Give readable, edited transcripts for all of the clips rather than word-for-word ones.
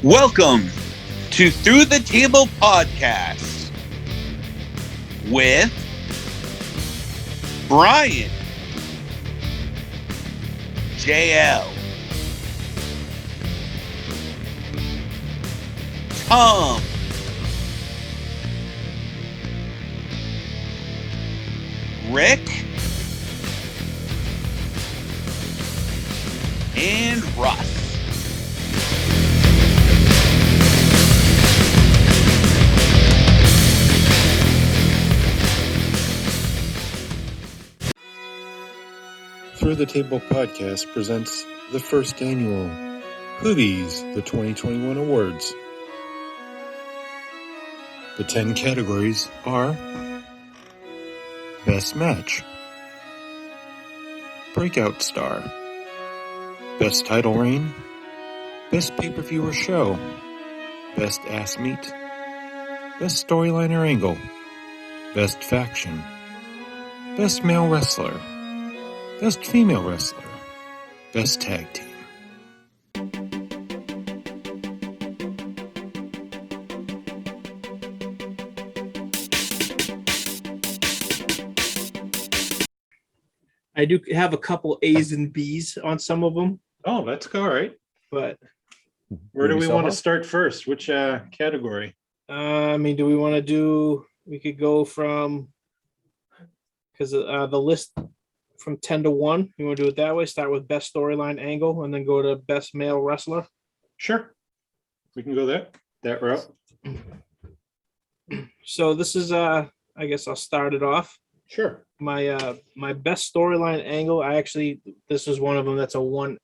Welcome to Through the Table Podcast with Brian, JL, Tom, Rick, and Russ. Through the Table Podcast presents the first annual Juvis, the 2021 awards. The 10 categories are Best Match, Breakout Star, Best Title Reign, Best Pay-Per-View or Show, Best Ass Meet, Best Storyline or Angle, Best Faction, Best Male Wrestler, Best Female Wrestler, Best Tag Team. I do have a couple A's and B's on some of them, Oh, that's all right. but Where do we want to start first? Which category? do we want to do? We could go from because the list from 10 to 1. You want to do it that way? Start with best storyline angle, and then go to best male wrestler. Sure. We can go that route. So this is I guess I'll start it off. Sure. My best storyline angle. This is one of them that's a 1A,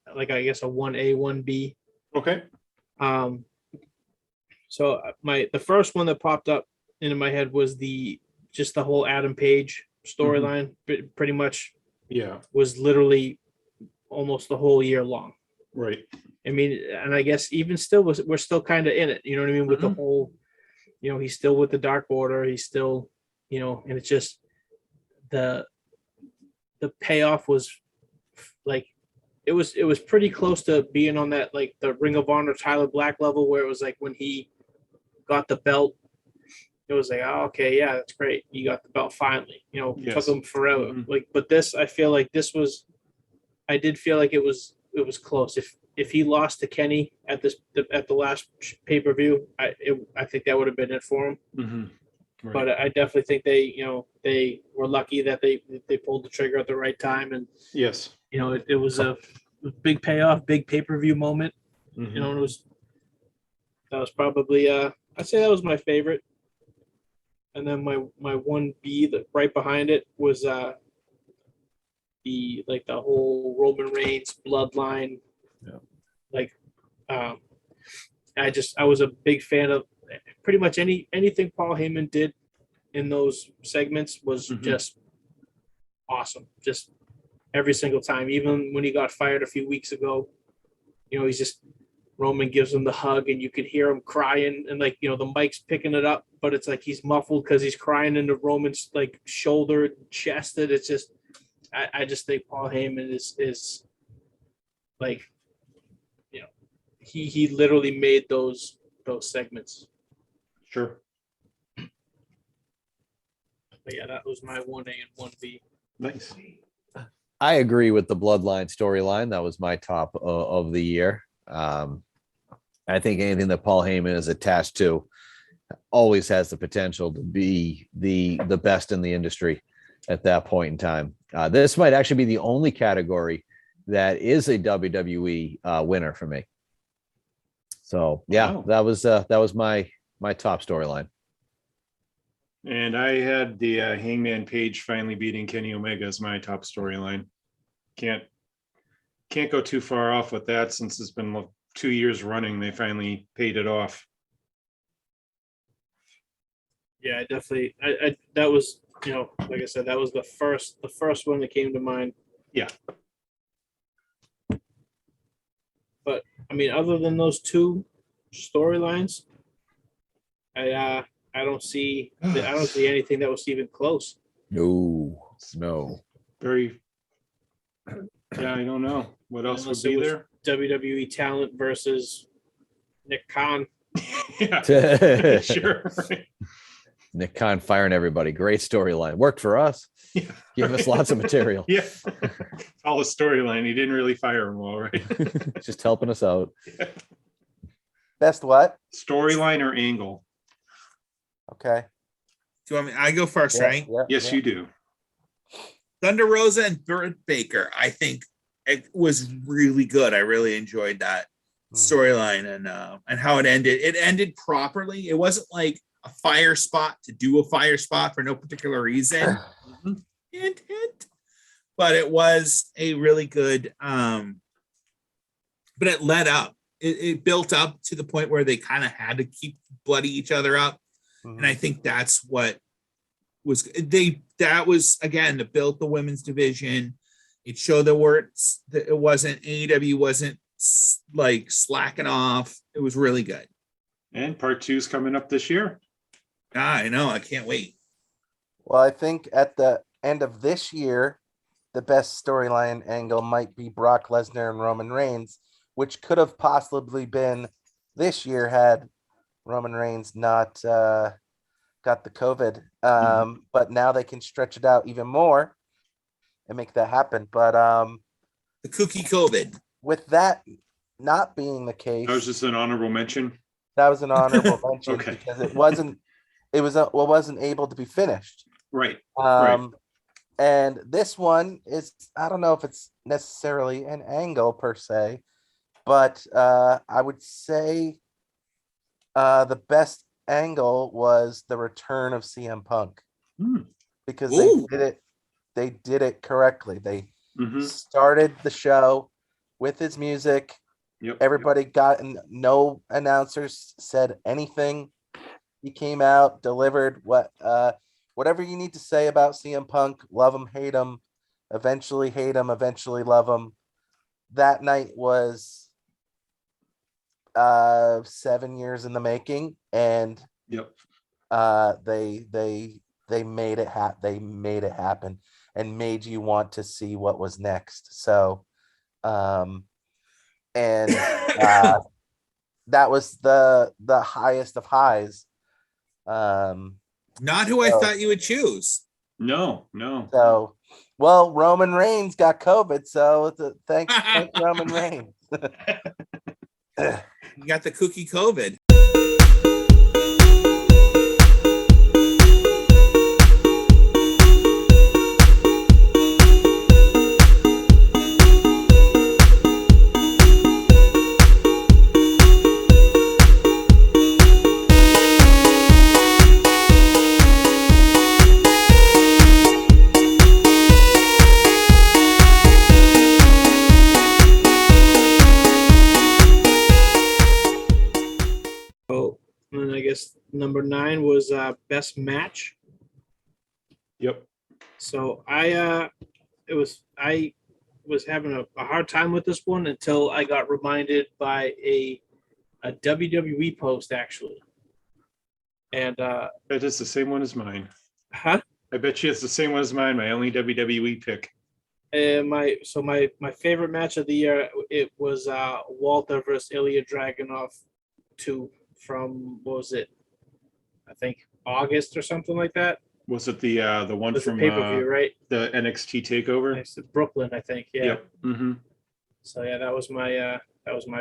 1B. Okay. So the first one that popped up into my head was the whole Adam Page storyline. Pretty much, Yeah. was literally almost the whole year long. Right. I mean, and I guess even still we're still kind of in it. You know what I mean? With the whole, he's still with the Dark Order. He's still, and it's just the payoff was like it was pretty close to being on that, like the Ring of Honor Tyler Black level, where it was like when he got the belt, it was like, oh, okay, yeah, that's great, you got the belt finally. Yes. Took him forever. But this, I feel like I did feel like it was close. If he lost to Kenny at the last pay-per-view, I think that would have been it for him. Right. But I definitely think they were lucky that they pulled the trigger at the right time, and Yes. it was a big payoff, big pay-per-view moment. That was probably I'd say that was my favorite. And then my 1B, that right behind it, was the whole Roman Reigns bloodline. Yeah. I was a big fan of pretty much anything Paul Heyman did in those segments was just awesome. Just every single time, even when he got fired a few weeks ago, he's just, Roman gives him the hug and you could hear him crying, and the mic's picking it up, but it's like he's muffled because he's crying into Roman's shoulder, chested. It's just, I just think Paul Heyman is like, he literally made those segments. Sure. But yeah, that was my 1A and 1B. Nice. I agree with the Bloodline storyline. That was my top of the year. I think anything that Paul Heyman is attached to always has the potential to be the best in the industry at that point in time. This might actually be the only category that is a WWE winner for me. So yeah, Wow. that was my top storyline. And I had the Hangman Page finally beating Kenny Omega as my top storyline. Can't go too far off with that, since it's been 2 years running. They finally paid it off. Yeah, I definitely. That was, like I said, that was the first one that came to mind. Yeah. But I mean, other than those two storylines, I don't see anything that was even close. No. Very. Yeah, I don't know what else would Unless be it was there. WWE talent versus Nick Khan. Yeah, sure. Nick Khan firing everybody. Great storyline. Worked for us. Yeah, Gave us lots of material. Yeah, all the storyline. He didn't really fire him all right. Just helping us out. Best what? Storyline or angle? Okay. Do you want me? I go first, right? Yes, you do. Thunder Rosa and Britt Baker. I think it was really good. I really enjoyed that storyline and how it ended. It ended properly. It wasn't like a fire spot to do a fire spot for no particular reason. Hint, hint. But it was a really good. But it led up. It built up to the point where they kind of had to keep bloody each other up, and I think that's what was that was again to build the women's division. It showed that it wasn't AEW wasn't like slacking off. It was really good. And part 2 is coming up this year. I know. I can't wait. Well, I think at the end of this year, the best storyline angle might be Brock Lesnar and Roman Reigns, which could have possibly been this year had Roman Reigns not got the COVID. But now they can stretch it out even more and make that happen. But the cookie COVID. With that not being the case, That was just an honorable mention. That was an honorable mention Okay. because it wasn't able to be finished. Right. Right. And this one is, I don't know if it's necessarily an angle per se, but I would say the best angle was the return of CM Punk because they did it correctly. They started the show with his music. Everybody got, and no announcers said anything. He came out, delivered whatever you need to say about CM Punk. Love him, hate him, eventually love him. That night was 7 years in the making, and they made it happen and made you want to see what was next. So and that was the highest of highs. Not who I thought you would choose. No. So, well, Roman Reigns got COVID, so thanks Roman Reigns. You got the cookie COVID. And I guess number 9 was best match. Yep. So I was having a hard time with this one until I got reminded by a WWE post actually. And that is the same one as mine. Huh? I bet you it's the same one as mine. My only WWE pick. My favorite match of the year, it was Walter versus Ilya Dragunov 2 from, what was it? I think August or something like that. Was it the one from pay-per-view, right? The NXT takeover? It's Brooklyn, I think. Yeah. Yep. Mm-hmm. So yeah, that was my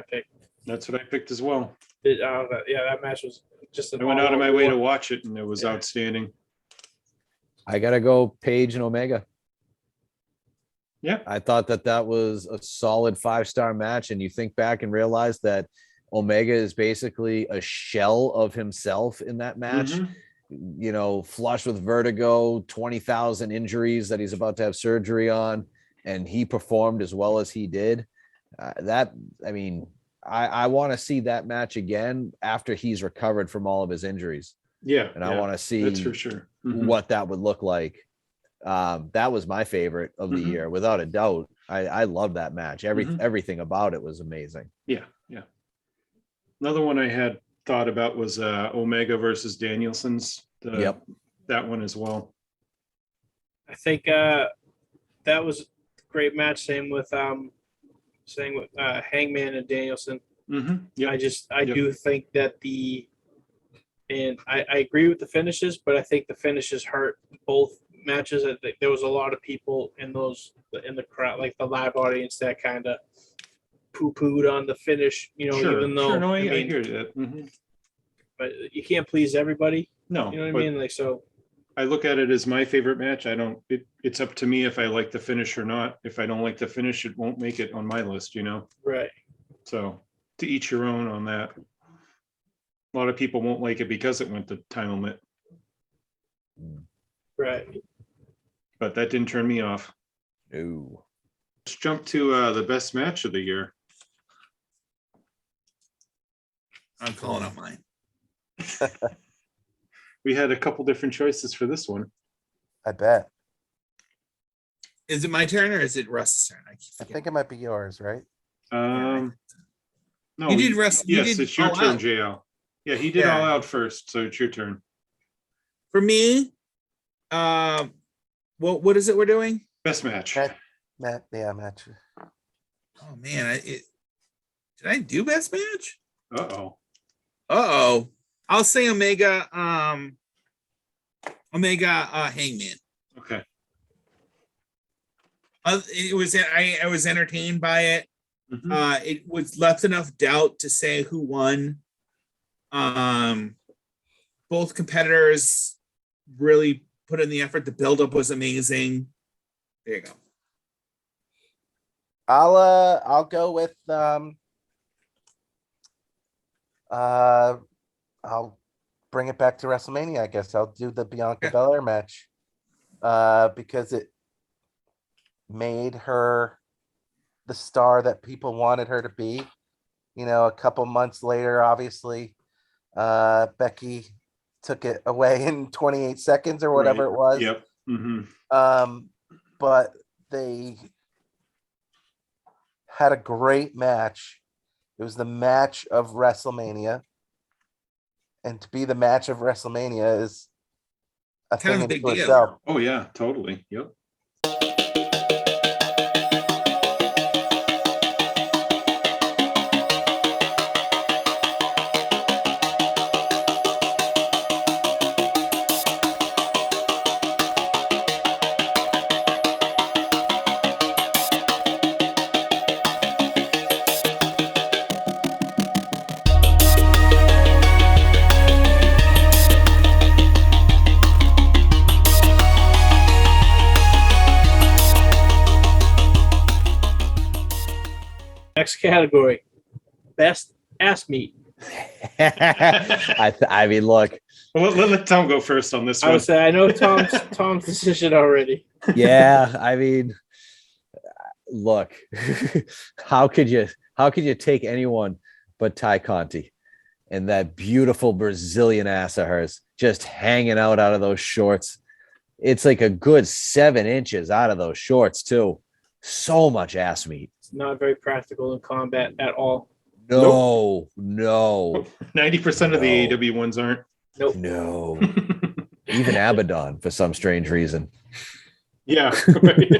pick. That's what I picked as well. That match was just. I went out of my way to watch it, and it was outstanding. I gotta go Paige and Omega. Yeah, I thought that was a solid 5-star match, and you think back and realize that Omega is basically a shell of himself in that match. You know, flush with vertigo, 20,000 injuries that he's about to have surgery on, and he performed as well as he did. I want to see that match again after he's recovered from all of his injuries. Yeah, and I want to see that's for sure what that would look like. That was my favorite of the year, without a doubt. I love that match. Everything about it was amazing. Yeah. Another one I had thought about was Omega versus Danielson's. That one as well. I think that was a great match. Same with Hangman and Danielson. Yeah. I do think that I agree with the finishes, but I think the finishes hurt both matches. I think there was a lot of people in the crowd, like the live audience, that kind of poo-pooed on the finish. Even though No, I mean, hear that. but you can't please everybody. No, You know what but I mean? Like, so I look at it as my favorite match. I don't. It's up to me if I like the finish or not. If I don't like the finish, it won't make it on my list. right. So to each your own on that. A lot of people won't like it because it went to time limit, Right. but that didn't turn me off. No. Let's jump to the best match of the year. I'm calling out mine. We had a couple different choices for this one. I bet. Is it my turn or is it Russ's turn? I keep I forgetting. think it might be yours, right? No, You did Russ. you Yes, did it's your All turn, Out. JL. Yeah, he did Yeah. all out first, so it's your turn. For me, what is it we're doing? Best match. Match. Oh man, did I do best match? Uh-oh. I'll say Omega Hangman. Okay. I was entertained by it. Mhm. It was left enough doubt to say who won. Both competitors really put in the effort. The buildup was amazing. There you go. I'll go with I'll bring it back to WrestleMania, I guess. I'll do the Bianca Yeah. Belair match. Because it made her the star that people wanted her to be. A couple months later, obviously, Becky took it away in 28 seconds or whatever Right. it was. Yep. But they had a great match. It was the match of WrestleMania. And to be the match of WrestleMania is a Kind of thing a in big to deal. itself. Oh yeah, totally. Yep. Next category, best ass meat. I mean, look, Well, let Tom go first on this I one. would say I know Tom's decision already. yeah, I mean, look, how could you take anyone but Ty Conti and that beautiful Brazilian ass of hers just hanging out of those shorts? It's like a good 7 inches out of those shorts too. So much ass meat. It's not very practical in combat at all. No, 90% of the AEW ones aren't. Nope. no. Even Abaddon for some strange reason. Yeah. Right.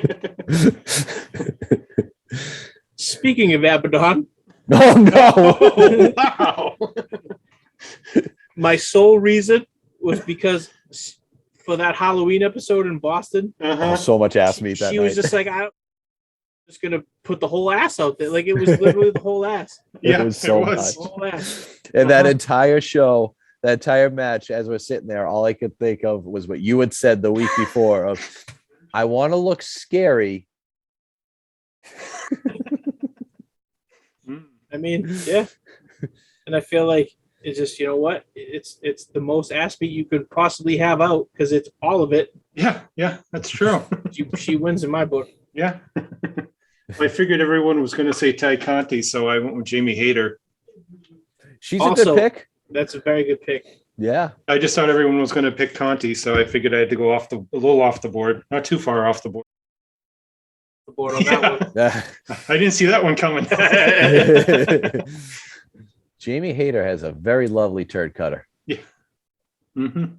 Speaking of Abaddon, Oh no. Wow. my sole reason was because for that Halloween episode in Boston, Uh-huh. Oh, so much ass meat that she was night. just like, I'm just gonna put the whole ass out there. Like it was literally the whole ass. Yeah, It was so The much. whole ass. And that Uh-huh. entire show, that entire match, as we're sitting there, all I could think of was what you had said the week before of, I want to look scary. Mm. I mean, yeah. And I feel like it's just, you know what? It's the most ass meat you could possibly have out because it's all of it. Yeah, that's true. She wins in my book. Yeah. I figured everyone was going to say Ty Conti, so I went with Jamie Hayter. She's Also- a good pick. That's a very good pick. Yeah. I just thought everyone was going to pick Conti, so I figured I had to go a little off the board, not too far off the board. The board on that Yeah. one. I didn't see that one coming. Jamie Hayter has a very lovely turd cutter. Mhm.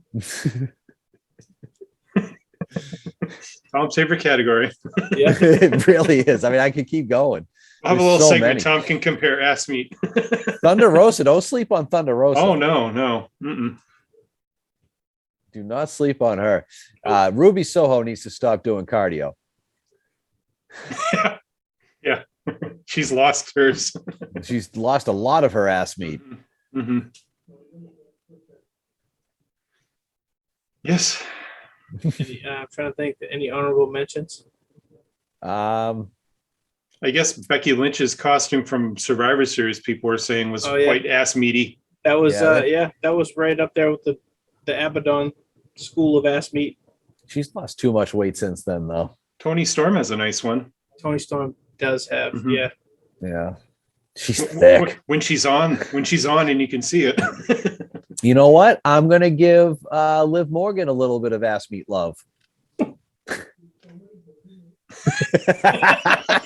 Tom's favorite category. Yeah. It really is. I mean, I could keep going. I'll have a There's little so segment. many. Tom can compare ass meat. Thunder Rosa. Don't sleep on Thunder Rosa. Oh no. Mm-mm. Do not sleep on her. Ruby Soho needs to stop doing cardio. Yeah. She's lost hers. She's lost a lot of her ass meat. Mm-hmm. Yes. I'm trying to think. Any honorable mentions? I guess Becky Lynch's costume from Survivor Series, people were saying, was quite ass meaty. That was Yeah, that was right up there with the Abaddon school of ass meat. She's lost too much weight since then, though. Tony Storm has a nice one. Tony Storm does have, Mhm. Yeah, she's thick. When she's on, and you can see it. You know what? I'm gonna give Liv Morgan a little bit of ass meat love.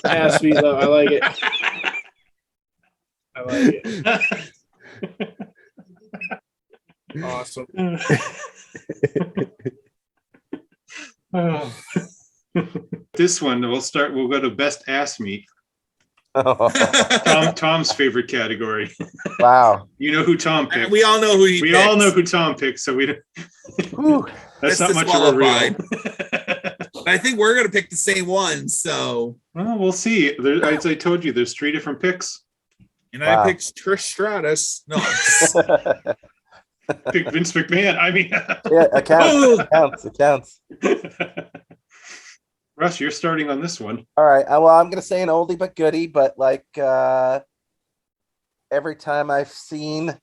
Ass meat love. I like it. I like it. Awesome. Oh. This one, we'll go to best ass meat. Tom's favorite category. Wow. You know who Tom picked. We all know who he We picks. all know who Tom picked, so we don't. Whew. That's That's not much of a reveal. But I think we're gonna pick the same one. So, Well, we'll see. As I told you, there's 3 different picks. and Wow. I picked Trish Stratus. No, Pick Vince McMahon. I mean, Yeah, it counts. It counts. Russ, you're starting on this one. All right. Well, I'm gonna say an oldie but goodie, but like every time I've seen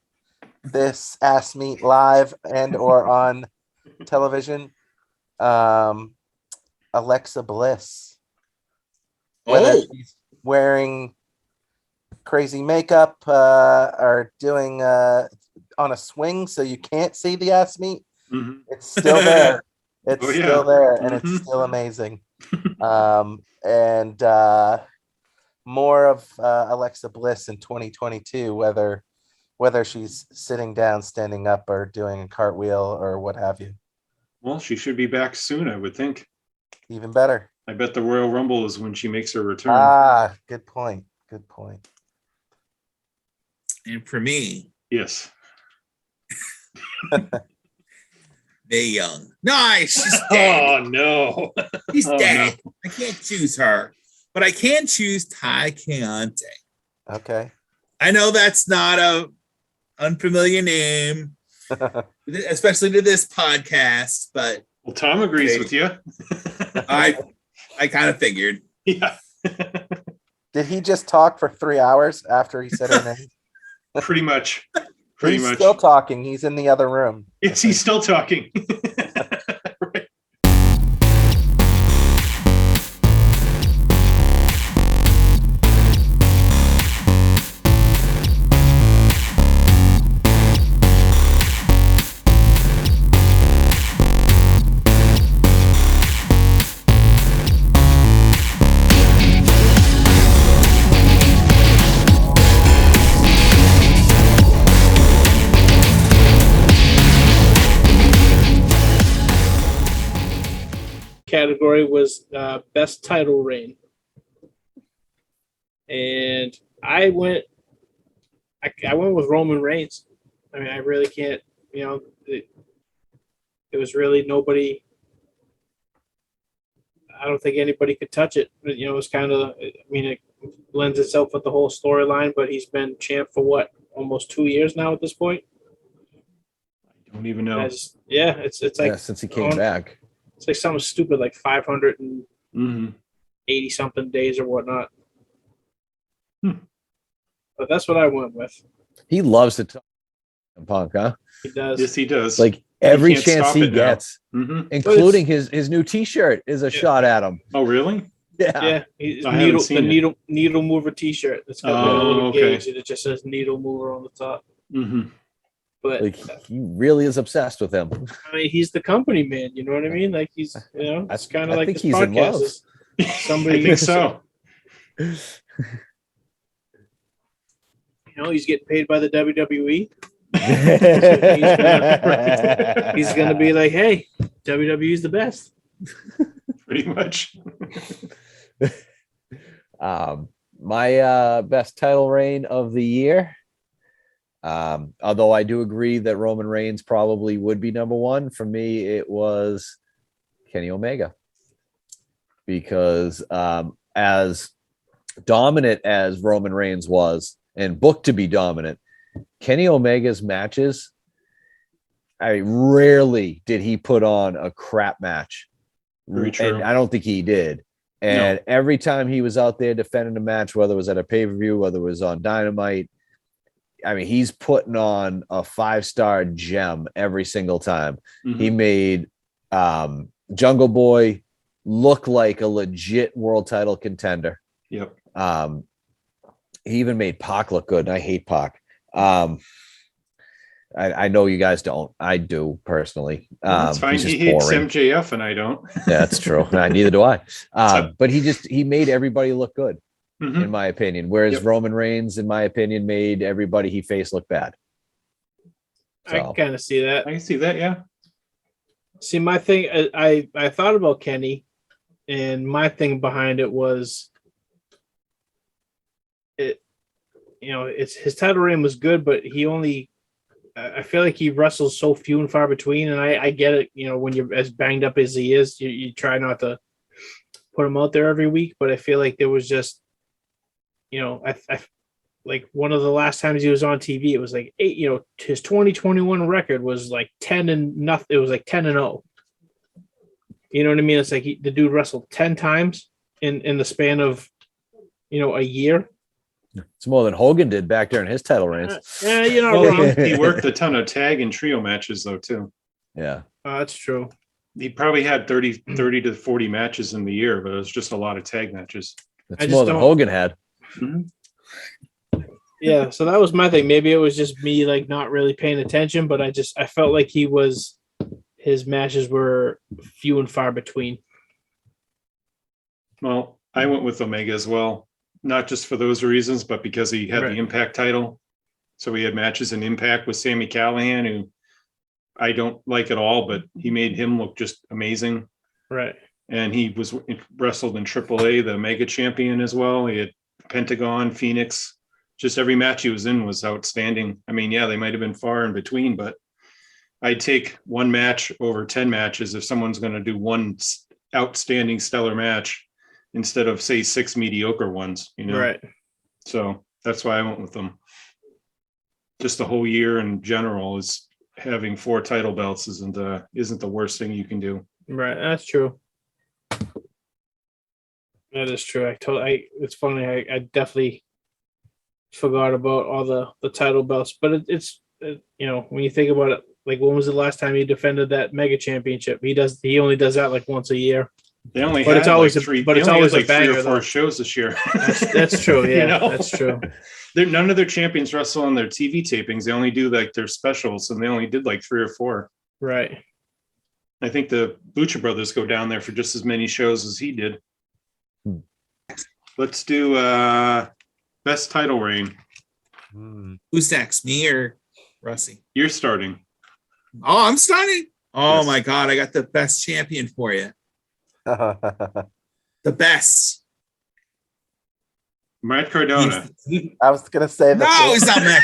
this ass meat live and or on television, Alexa Bliss. Whether oh, she's wearing crazy makeup or doing on a swing so you can't see the ass meat, Mhm. it's still there. It's Oh, yeah. still there, and Mhm. it's still amazing. And more of Alexa Bliss in 2022, whether she's sitting down, standing up, or doing a cartwheel or what have you. Well, she should be back soon, I would think. Even better. I bet the Royal Rumble is when she makes her return. Ah, good point. Good point. and for me, Yes. Mae Young. Nice. She's dead. Oh no. She's Oh, dead. I can't choose her, but I can choose Ty Keontae. Okay. I know that's not a unfamiliar name, especially to this podcast, but Well, Tom agrees with you. I kind of figured. Yeah. Did he just talk for 3 hours after he said her name? Pretty much. Pretty He's much. still talking. He's in the other room. Yes, he's still talking. Right. Category was best title reign, and I went with Roman Reigns. I mean, I really can't. You know, it was really nobody. I don't think anybody could touch it. You know, it was kind of. I mean, it lends itself with the whole storyline, but he's been champ for what, almost 2 years now at this point. I don't even know. It's like Since he came back. It's like something stupid, like 580 Mm-hmm. something days or whatnot. Hmm. But that's what I went with. He loves to talk Punk, huh? He does. Yes, he does. Like every can't chance stop he it now. gets, Mhm. including his new T-shirt, is a shot at him. Oh, really? Yeah, he's I haven't seen it. needle mover T-shirt. It's got Oh, a little okay. gauge and it just says needle mover on the top. Mm-hmm. But Like he really is obsessed with him. I mean, he's the company man. You know what I mean? Like he's, it's kind I of like think this he's in podcast love. is somebody. I think so. He's getting paid by the WWE. He's gonna be like, hey, WWE's the best. Pretty much. My best title reign of the year. Although I do agree that Roman Reigns probably would be number one. For me, it was Kenny Omega. Because as dominant as Roman Reigns was and booked to be dominant, Kenny Omega's matches, rarely did he put on a crap match. Very true. And I don't think he did. And every time he was out there defending a match, whether it was at a pay-per-view, whether it was on Dynamite, I mean, he's putting on a 5-star gem every single time. Mm-hmm. He made Jungle Boy look like a legit world title contender. Yep. He even made Pac look good, and I hate Pac. I know you guys don't. I do personally. That's fine. He hates MJF, and I don't. Yeah, that's true. Neither do I. But he made everybody look good, in my opinion. Whereas Roman Reigns, in my opinion, made everybody he faced look bad. So. I can kind of see that. I can see that. Yeah. See, my thing, I thought about Kenny, and my thing behind it was, it's his title reign was good, but he only. I feel like he wrestles so few and far between, and I get it. When you're as banged up as he is, you try not to put him out there every week. But I feel like there was just, I like one of the last times he was on TV, it was like 8. His 2021 record was like 10-0. It was like 10-0. You know what I mean? It's like the dude wrestled 10 times in the span of, a year. It's more than Hogan did back during his title reigns. Yeah, you're not wrong. He worked a ton of tag and trio matches though too. Yeah, that's true. He probably had 30 to 40 matches in the year, but it was just a lot of tag matches. That's more than Hogan had. Mm-hmm. Yeah, so that was my thing. Maybe it was just me like not really paying attention, but I felt like his matches were few and far between. Well, I went with Omega as well. Not just for those reasons, but because he had the Impact title. So we had matches in Impact with Sami Callihan, who I don't like at all, but he made him look just amazing. Right. And he was wrestled in AAA, the Mega Champion as well. He had Pentagon, Phoenix. Just every match he was in was outstanding. I mean, yeah, they might have been far in between, but I'd take one match over 10 matches if someone's going to do one outstanding stellar match instead of say 6 mediocre ones, Right. So that's why I went with them. Just the whole year in general is having 4 title belts isn't the worst thing you can do. Right. That's true. That is true. It's funny. I definitely forgot about all the title belts, but it's when you think about it, like when was the last time he defended that Mega Championship? He only does that like once a year. They only but had it's always like 3, but it's always like 3 or 4 shows this year. That's true. Yeah, that's true. None of their champions wrestle on their TV tapings. They only do like their specials, and they only did like 3 or 4. Right. I think the Lucha Brothers go down there for just as many shows as he did. Let's do best title reign. Who's next? Me or Russie? You're starting. Oh, I'm starting. Oh Yes. my God, I got the best champion for you. The best. Matt Cardona. I was gonna say that. No, he's not Matt.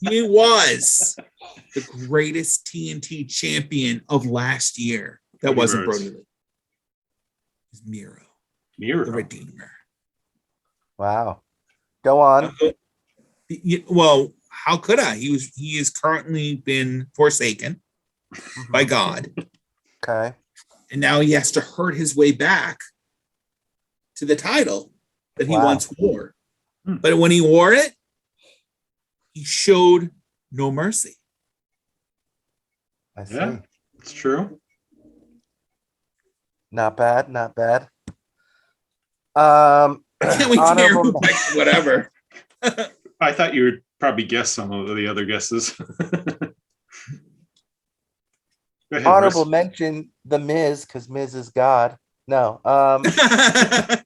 He was the greatest TNT champion of last year. That Cody wasn't Rhodes. Brody Lee. It was Miro, Miro. the Redeemer. Wow. Go on. Well, how could I? He is currently been forsaken by God. Okay. And now he has to hurt his way back to the title that he once wore. But when he wore it, he showed no mercy. I see. Yeah, it's true. Not bad. Not bad. I can't wait to hear who Honorable- picks whatever. I thought you would probably guess some of the other guesses. Go ahead, Honorable Russ. mention the Miz because Miz is God. No. I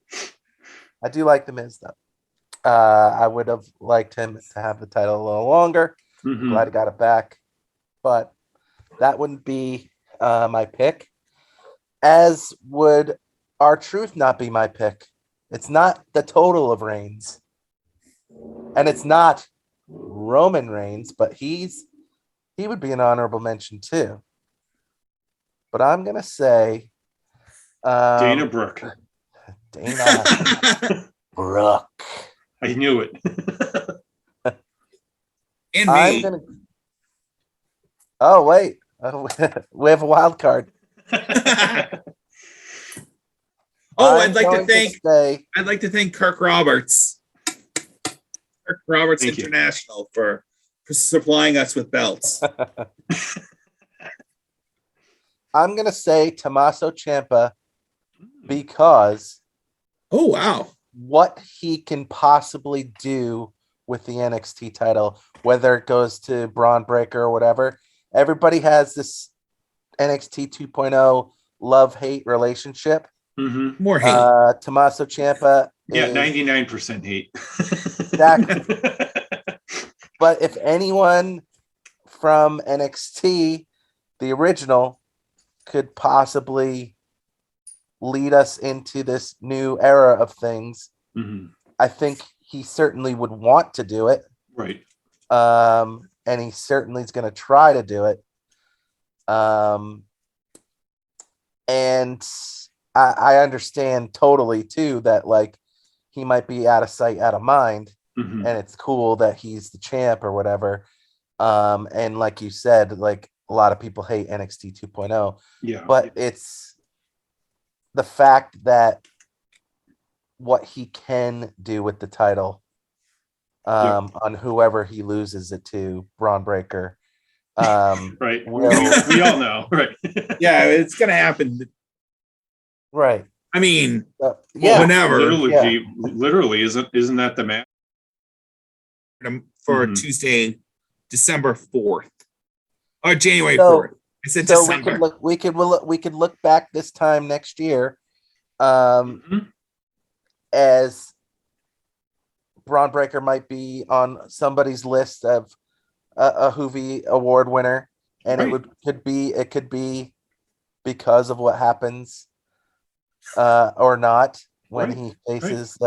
do like the Miz though. I would have liked him to have the title a little longer. Mhm. Glad he got it back, but that wouldn't be my pick. As would R-Truth not be my pick. It's not the total of reigns. And it's not Roman Reigns, but he would be an honorable mention too. But I'm gonna say Dana Brooke. Dana Brooke. I knew it. And I'm me. gonna. Oh wait, we have a wild card. Oh, I'm going say, I'd like to thank Kirk Roberts. Kirk Roberts Thank you. International for supplying us with belts. I'm gonna say Tommaso Ciampa because Oh wow. what he can possibly do with the NXT title, whether it goes to Braun Breaker or whatever. Everybody has this NXT 2.0 love-hate relationship. Mm-hmm. More hate. Tommaso Ciampa Yeah, is 99% hate. Exactly. But if anyone from NXT, the original, could possibly lead us into this new era of things, Mhm. I think he certainly would want to do it. Right. And he certainly is going to try to do it. And I understand totally too that like he might be out of sight, out of mind, Mhm. and it's cool that he's the champ or whatever. And like you said, like a lot of people hate NXT 2.0, Yeah. but it's the fact that what he can do with the title on whoever he loses it to, Braun Breaker. Right. Will, We all know. Right. Yeah, it's gonna happen. right. I mean, Yeah. whenever Literally, isn't that the match? for Mhm. Tuesday, December 4th. Or January So- 4th. I said So December. we could look back this time next year, Mhm. as Braun Breaker might be on somebody's list of a Hoovy Award winner, and Right. could be because of what happens, or not when Right. he faces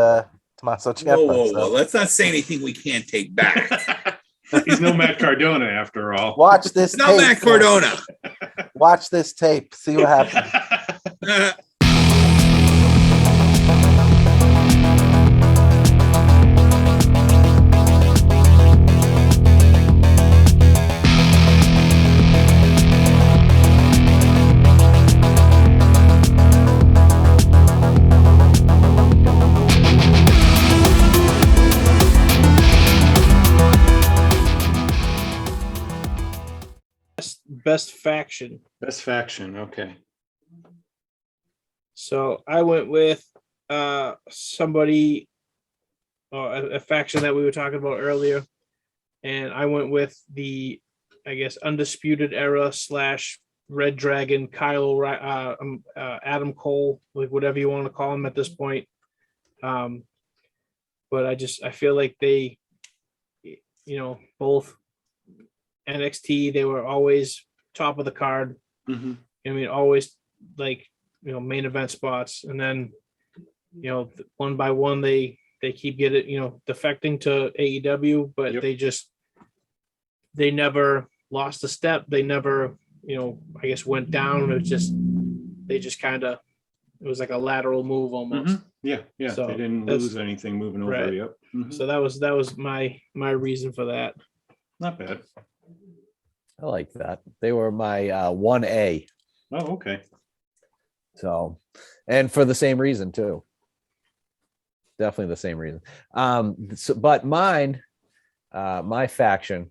Tommaso Whoa, Ciampa. whoa, So whoa. Let's not say anything we can't take back. He's no Matt Cardona after all. watch this No tape. Matt Cardona. Watch this tape. See what happens. Best faction. Best faction. Okay. So I went with somebody, a faction that we were talking about earlier, and I went with the, I guess, Undisputed Era / Red Dragon, Adam Cole, like whatever you want to call him at this point. But I feel like they, both NXT, they were always top of the card. Mm-hmm. I mean, always like, main event spots. And then, one by one, they keep getting, defecting to AEW, but Yep. they never lost a step. They never, I guess went down. They just kind of, it was like a lateral move almost. Mm-hmm. Yeah. So they didn't that's- lose anything moving over. right. Yep. Mhm. So that was my reason for that. Not bad. I like that. They were my 1A. Oh, okay. So, and for the same reason too. Definitely the same reason. But mine, my faction.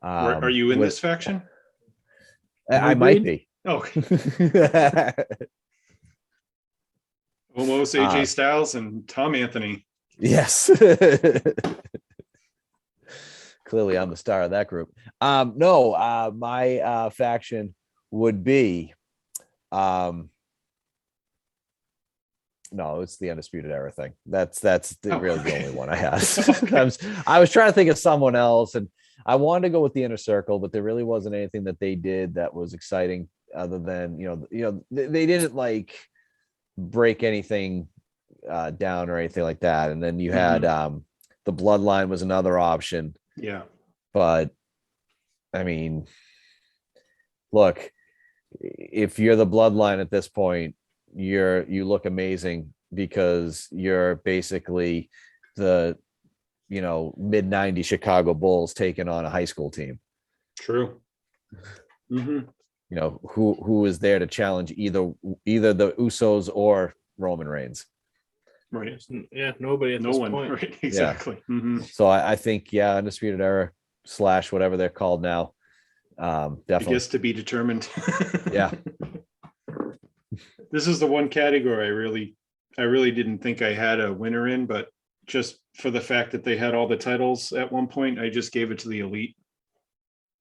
Are you in this faction? I might be. Oh, almost AJ Styles and Tom Anthony. Yes. Clearly, I'm the star of that group. No, my faction would be, no, it's the Undisputed Era thing. That's really the only one I have. Okay. I was trying to think of someone else, and I wanted to go with the Inner Circle, but there really wasn't anything that they did that was exciting, other than they didn't like break anything down or anything like that. And then you had the Bloodline was another option. Yeah. But I mean, look, if you're the Bloodline at this point, you look amazing because you're basically the mid 90s Chicago Bulls taking on a high school team. True. Who is there to challenge either the Usos or Roman Reigns. Right. Yeah, nobody at No this one. point. Right. Exactly. So I think, Undisputed Era / whatever they're called now. I Definitely. guess to be determined. Yeah. This is the one category I really didn't think I had a winner in, but just for the fact that they had all the titles at one point, I just gave it to the Elite.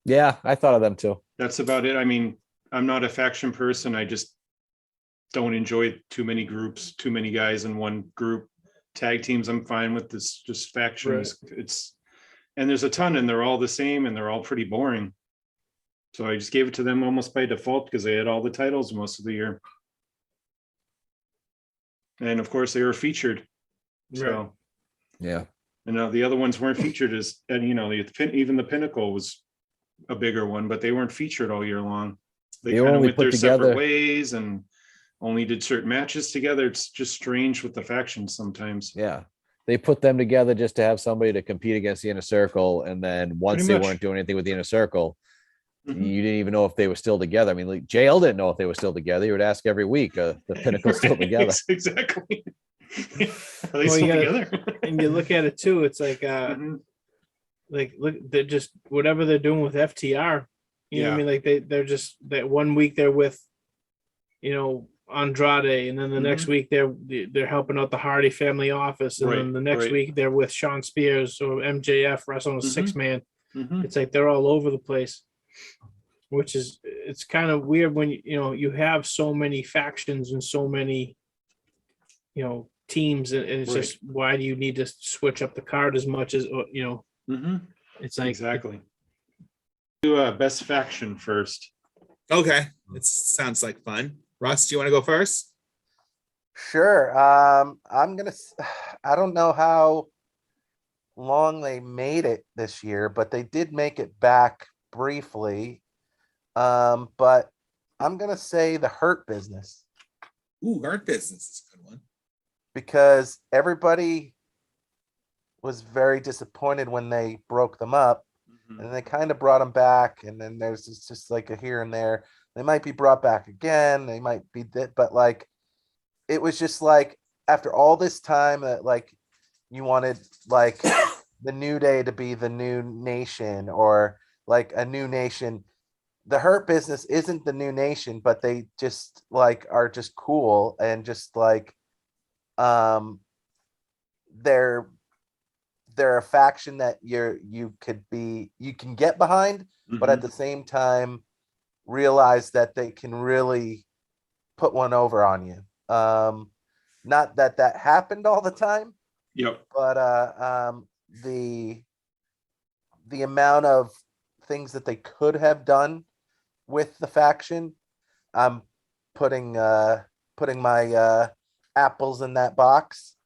Yeah, I thought of them too. That's about it. I mean, I'm not a faction person. I just don't enjoy too many groups, too many guys in one group. Tag teams, I'm fine with. This just factions. Right. And there's a ton, and they're all the same, and they're all pretty boring. So I just gave it to them almost by default because they had all the titles most of the year. And of course, they were featured. So Right. Yeah. and the other ones weren't featured even the Pinnacle was a bigger one, but they weren't featured all year long. They They kind of only went put their together- separate ways and only did certain matches together. It's just strange with the factions sometimes. Yeah. They put them together just to have somebody to compete against the Inner Circle. And then once Pretty they much. weren't doing anything with the Inner Circle, Mhm. you didn't even know if they were still together. I mean, like JL didn't know if they were still together. You would ask every week, the Pinnacle's still together. Exactly. Are they Well, still you gotta- together? And you look at it too, it's like Mhm. look, they're just whatever they're doing with FTR. You know what I Yeah. mean? Like they're just that one week they're with, Andrade, and then the next week they're helping out the Hardy family office, and then Right, the next right. week they're with Sean Spears or MJF wrestling a Mhm. 6-man. Mhm. It's like they're all over the place, which is it's kind of weird when you have so many factions and so many teams, and it's Right. just why do you need to switch up the card as much as Mhm. it's like Exactly. Do best faction first. Okay, it sounds like fun. Russ, do you want to go first? Sure. I'm gonna. I don't know how long they made it this year, but they did make it back briefly. But I'm gonna say the Hurt Business Ooh, Art Business is a good one. because everybody was very disappointed when they broke them up, and they kind of brought them back, and then there's just like a here and there. They might be brought back again. They might be but like it was just like after all this time that like you wanted like the New Day to be the new nation or like a new nation. The Hurt Business isn't the new nation, but they just like are just cool and just like they're a faction that you can get behind, but at the same time realize that they can really put one over on you. Not that happened all the time, Yep. but the amount of things that they could have done with the faction, I'm putting my apples in that box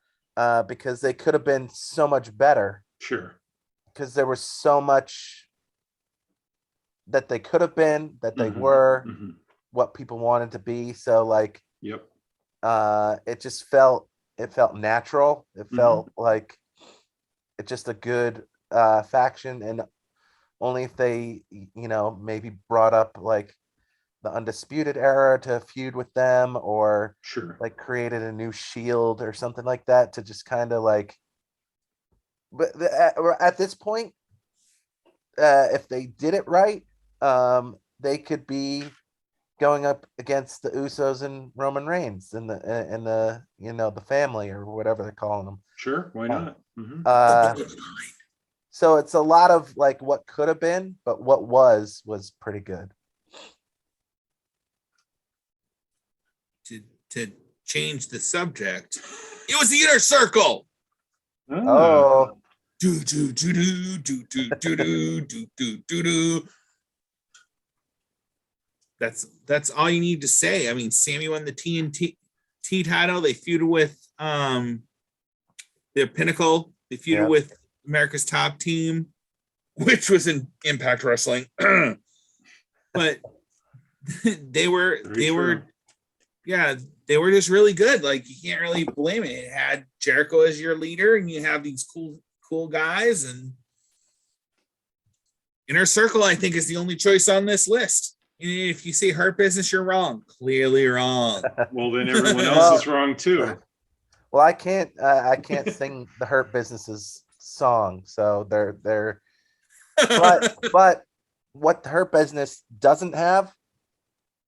because they could have been so much better Sure. because there was so much that they could have been, that they Mhm. were, Mhm. what people wanted to be. So like Yep. it just felt natural. It Mhm. felt like it's just a good faction, and only if they maybe brought up like the Undisputed Era to feud with them, or Sure. like created a new Shield or something like that to just kind of like. But at this point, if they did it right, they could be going up against the Usos and Roman Reigns and the family or whatever they're calling them. Sure. Why not? Mhm. So it's a lot of like what could have been, but what was pretty good. To change the subject, it was the Inner Circle. Oh, Do do do do do do do do do do do do. That's all you need to say. I mean, Sammy won the TNT T title. They feuded with their Pinnacle. They feuded Yep. with America's Top Team, which was in Impact Wrestling. But they were just really good. Like, you can't really blame it. It had Jericho as your leader, and you have these cool guys, and Inner Circle, I think, is the only choice on this list. If you say Hurt Business, you're wrong. Clearly wrong. Well, then everyone else is wrong too. Well, I can't sing the Hurt Business's song, so they're but what the Hurt Business doesn't have,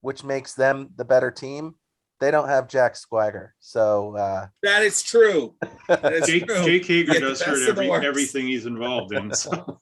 which makes them the better team, they don't have Jack Swagger. So that is true. That is Jake true. Hager Get the does best hurt of the worst. everything he's involved in. So.